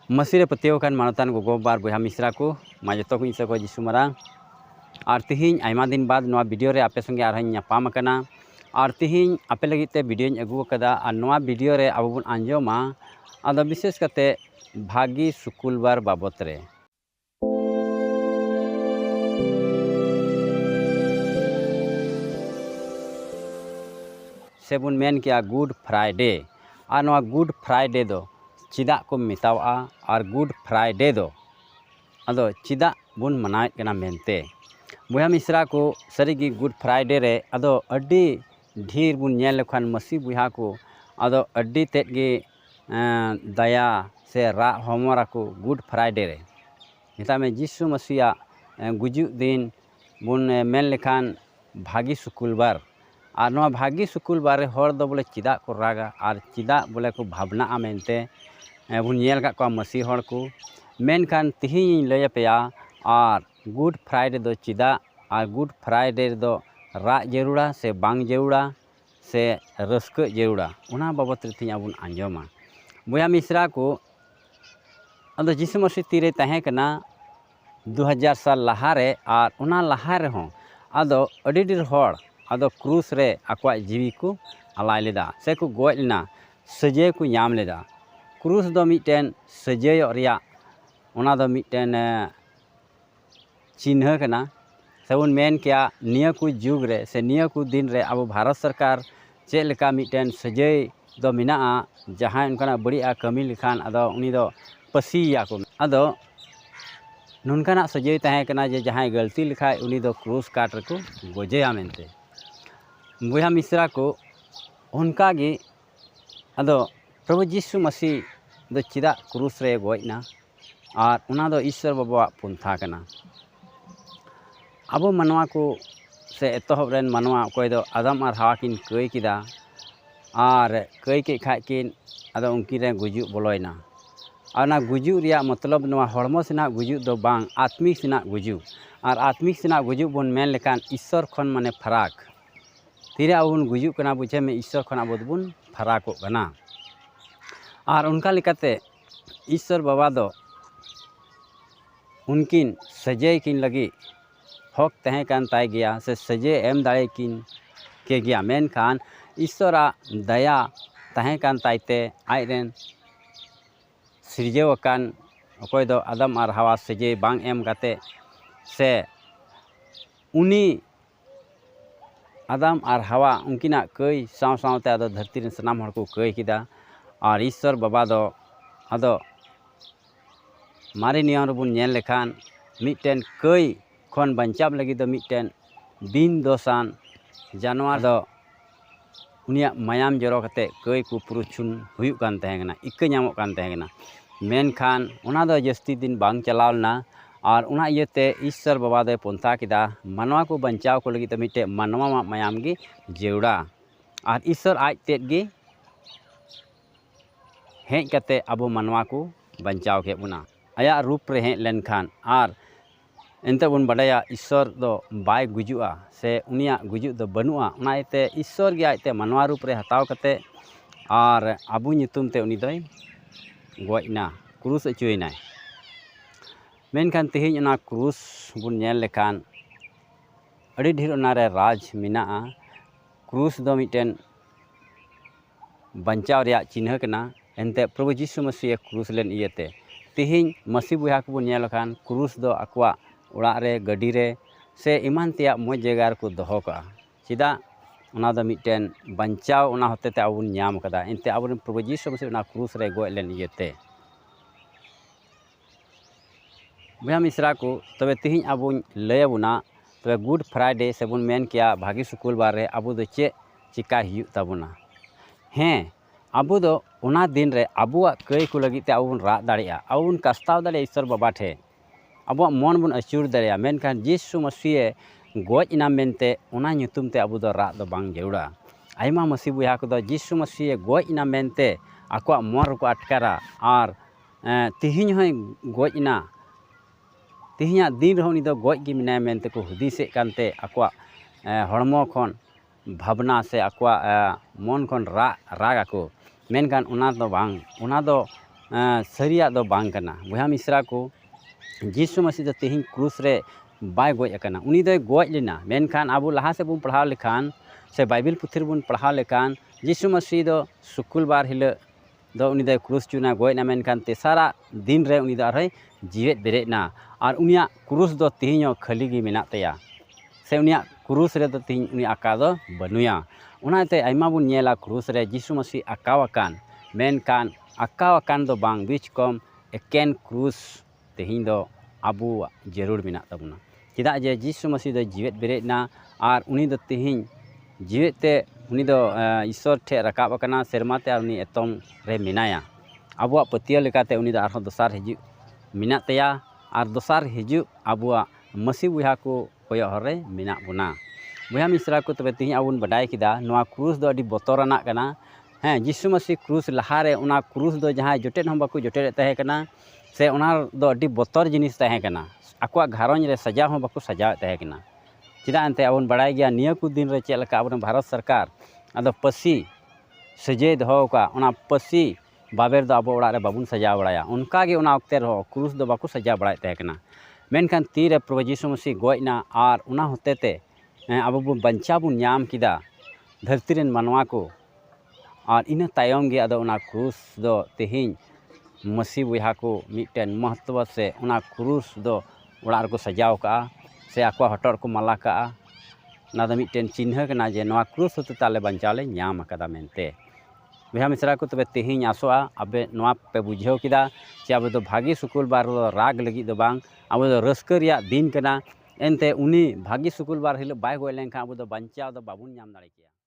मसीरे पतियों मानतान गोगो बार बहा मिश्रा को मा जो को इसे को जिसु मारांग और तिहिन आयमा दिन बाद नवा वीडियो रे आपे संगे आरहन नापाम कना और तिहिन आपे लगी ते वीडियो अगू कदा और नवा वीडियो रे अब बन आंजोमा आदो विशेष कते भागी शुक्रवार बाबत रे से बन मेन किया गुड फ्राइडे और नवा गुड फ्राइडे दो चिदा को मितावा और गुड फ्राइडे दो अदो चिदा बन मनाए कना मेनते बुया मिश्रा को सरीगी गुड फ्राइडे रे अदो अड्डी ढेर बुन नेल लखान मसी बुया को अदो अड्डी तेज गे दया से रा होमरा को गुड फ्राइडे रे मिता में जिसु मसीहा गुजु दिन बुन मेन लेखान भागी शुक्रवार और नवा भागी शुक्रवार रे हर दो बोले चिदा को रागा और चिदा बोले को भावना मेनते बुन नेल का को मसी हर को मेनखान तिहिन लय पेया और गुड फ्राइडे दो चिदा और गुड फ्राइडे दो रा जरूरा से बांग जरूरा से रस्क जरूरा उना बाबत रे अब आंजोमा बुया मिश्रा को अदो जिसु मसीह तीरे तहे कना 2000 साल लहारे और उना लहारे हों अदो अडी ढेर हर अदो क्रूस रे आकवा जीवी को अलाय लेदा से को गोय लेना सजे को नाम लेदा क्रूस दो मिटेन सजे रिया उना दो मिटेन चिन्ह कना सेबन मेन किया निया को जुग रे से निया को दिन रे अब भारत सरकार चे लेका मिटेन सजे दो मिना जहां उनका बड़िया कमी लिखान अदो उनी दो पसिया को अदो नुनकाना सजे तहे कना जे जहां गलती लिखाय उनी दो क्रूस काट रको गोजेया मेनते बुया मिश्रा को उनका गे अदो प्रभु यीशु मसीह दो चिदा क्रूस रे गोयना और उना दो ईश्वर बाबा पुंथा कना अब मनवा को से एतहब रेन मनवा कोई दो आदम और हवा किन कई किदा और कई के खाय किन अदो उनकी रे गुजु बोलोयना और ना गुजु रिया मतलब नवा हड़मो सेना गुजु दो बांग आत्मिक सेना गुजु और आत्मिक सेना गुजु बन मेन लेकान ईश्वर खन माने फराक तीरे अब गुजु कना बुझे में ईश्वर खन अब बन फराको कना और उनका लेकाते ईश्वर बाबा दो उनकिन सजे किन लगी हक तहे कान ताय गया से सजे एम दाड़े किन के गया मेन खान ईश्वरा दया तहे कान तायते आयरेन सिरजेवकान अकोय दो आदम और हवा सजे बांग एम गाते से उनी आदम और हवा उनकिना कई साव सावते अदो धरती रे सनाम हर को कई किदा और ईश्वर बाबा दो अदो मारे नियम बुन नेल लेखान मिटेन कई खन बंचाव लगी दो मिटेन दिन दोसान जानवर दो उनिया मायाम जरो कते कई को पुरुचुन हुयुक कान तहेगना इक्के नामो कान तहेगना मेनखान उना दो जस्ती दिन बांग चलावना और उना इयते ईश्वर बाबा दे पंथा किदा मानवा को बंचाव को लगी तो मिटे मानवा मा मायाम गी जेउड़ा और ईश्वर आज तेज गी हेज कते अब मानवा को बंचाव के बुना आया रूप रे हेज लेनखान और एनते बन बड़ाया ईश्वर दो बाय गुजुआ से उनिया गुजु दो बनुआ उनाते ईश्वर गे आते मानवा रूप रे हताव कते और आबू नितुम ते उनी दोय गोयना क्रूस अचुयना मेनखान तिहिन उना क्रूस बुन नेल लेखान अड़ी ढेर उनारे राज मिना क्रूस दो मिटेन बंचाव रिया चिन्ह कना एनते प्रभु यीशु मसीह क्रूस लेन इयते तिहिन मसीह बुया को बुन नेल लेखान क्रूस दो अकवा उड़ा रे गड्डी रे से इमान तेया मज जगह को दोहो का चिदा उना दो मिटेन बंचाव उना होते ते अब नाम कदा एनते अब प्रभु यीशु मसीह उना क्रूस रे गोय लेन इयते बुया मिश्रा को तबे तिहिन अब लय बुना तबे गुड फ्राइडे से बुन मेन किया भागी शुक्रवार रे अब दो चे चिका हियु ताबुना हें अब दो उना दिन रे अबुआ कई को लगी ते अब रा दाड़िया अब कस्ताव दाड़े ईश्वर बाबा ठे अब मन बन अचूर दाड़िया मेनखान यीशु मसीह गोज इना मेनते उना nyutum ते अब दो रा दो बांग जरूड़ा आयमा मसीह बुया को दो यीशु मसीह गोज इना मेनते आको मन को अटकारा और तिहिन होय गोज इना तिहिना दिन रहो दो गोज गी मिनाय मेनते को हुदिसे कानते आको हड़मो खन भावना से आको मन खन रागा को मेनखान उना दो बांग उना दो सारिया दो बांग कना बुहा मिश्रा को जीसु मसीह दो तेहिं क्रूस रे बाय गoj akana उनी दो गoj लेना मेनखान आबो लहा से बुन पढ़ाव लेखान से बाइबिल पुथि बुन पढ़ाव लेखान जीसु मसीह दो शुक्रवार हिलो दो उनी दो क्रूस चुना गoj ना मेनखान तेसारा दिन रे उनी दो आरहय जीवेत बेरेना और उनिया क्रूस दो तेहिं खाली गी मेना तया से उनिया क्रूस रे दो तेहिं उनी आका दो बनुया उनाते आइमा बुन नेला क्रूस रे जीसु मसीह आकावाकान मेनखान आकावाकान दो बांग बीच कम एकेन क्रूस तेहिं दो आबू जरूर मेना तबना चेदा जे जीसु मसीह दो जीवेत बेरेना और उनी दो तेहिं जीवेते उनी दो ईश्वर ठे रकाब अकना सेरमाते और उनी एतम रे मेनाया आबुआ पतिया लेकाते उनी दो आरहों दोसार हिजु मेना तया और दोसार हिजु आबुआ मसीह बुहा को कोयो हरे मेना बुना बुहा मिश्रा को तबे तेहिं आबुन बडाय किदा नोआ क्रूस दो अडी बतराना कना हैं जीसु मसीह क्रूस लहारे उना क्रूस दो जहां जोटेट हम बाको जोटेट तहे कना से उना दो अडी बतर जिनिस तहे कना आकुआ घारों रे सजा हम बाको सजाव तहे कना चेदा अंते आबुन बडाय गया निया को दिन रे चेल का आबुन भारत सरकार अदो पसी सजे दहो का उना पसी बाबेर दो आबो ओड़ा रे बाबुन सजा बडाया उनका गे उना वक्ते रहो क्रूस दो बाको सजा बडाय तहे कना मेनखान तीरे प्रभु जीसु मसीह गojना और उना होतेते आबो बुन बंचा बुन नाम किदा धरती रेन मानवा को और इन तायम गे अदो उना क्रूस दो तेहिं मसीह बुहा को मिटन महत्व से उना क्रूस दो ओड़ा रे को सजाव का से आको हटोर को माला का ना दो मिटन चिन्ह कना जे नोआ क्रूस होते ताले बंचाले नाम अकदा मेनते बुहा मिश्रा को तबे तेहिं आसोआ अबे नोआ पे बुझेव किदा जे आबो दो भागी शुक्रवार दो राग लगी दो बांग आबो दो रस्का रिया दिन कना एनते उनी भागी शुक्रवार हिलो बाय गoj लेनखान आबो दो बंचाव दो बाबुन नाम दाड़े किया।